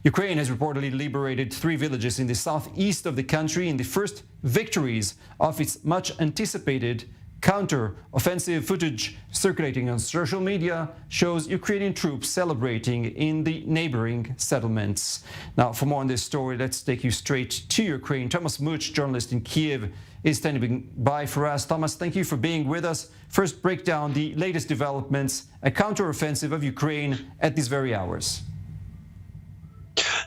Ukraine has reportedly liberated 3 villages in the southeast of the country in the first victories of its much-anticipated counter-offensive. Footage circulating on social media shows Ukrainian troops celebrating in the neighboring settlements. Now, for more on this story, let's take you straight to Ukraine. Thomas Much, journalist in Kyiv, is standing by for us. Thomas, thank you for being with us. First, break down the latest developments, a counter-offensive of Ukraine at these very hours.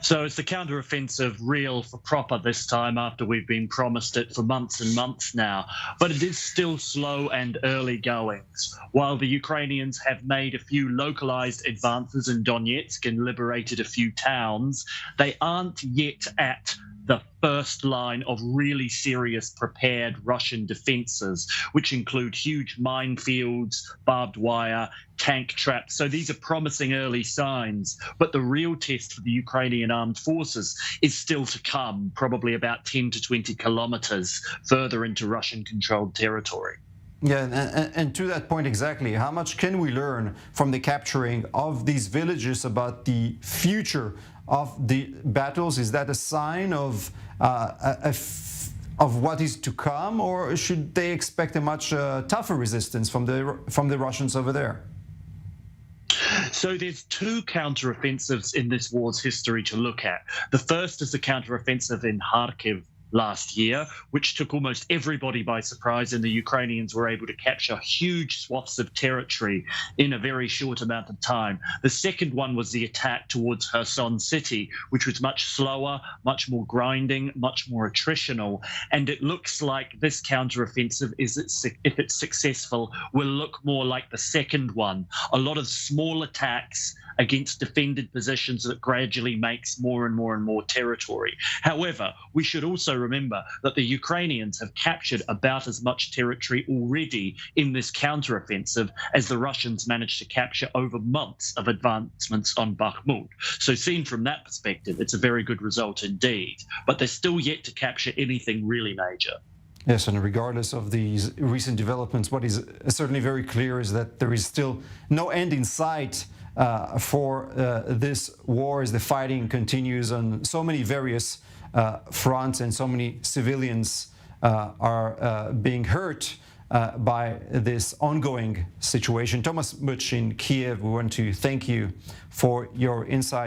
So it's the counteroffensive real for proper this time, after we've been promised it for months and months now. But it is still slow and early goings. While the Ukrainians have made a few localized advances in Donetsk and liberated a few towns, they aren't yet at the first line of really serious prepared Russian defenses, which include huge minefields, barbed wire, tank traps. So these are promising early signs, but the real test for the Ukrainian armed forces is still to come, probably about 10 to 20 kilometers further into Russian-controlled territory. Yeah, and to that point exactly, how much can we learn from the capturing of these villages about the future of the battles? Is that a sign of what is to come, or should they expect a much tougher resistance from the Russians over there? So there's 2 counteroffensives in this war's history to look at. The first is the counteroffensive in Kharkiv last year, which took almost everybody by surprise, and the Ukrainians were able to capture huge swaths of territory in a very short amount of time. The second one was the attack towards Kherson city, which was much slower, much more grinding, much more attritional. And it looks like this counteroffensive, if it's successful, will look more like the second one. A lot of small attacks against defended positions that gradually makes more and more territory. However, we should also remember that the Ukrainians have captured about as much territory already in this counteroffensive as the Russians managed to capture over months of advancements on Bakhmut. So seen from that perspective, it's a very good result indeed, but they're still yet to capture anything really major. Yes, and regardless of these recent developments, what is certainly very clear is that there is still no end in sight for this war, as the fighting continues on so many various fronts, and so many civilians are being hurt by this ongoing situation. Thomas Much in Kyiv, we want to thank you for your insight.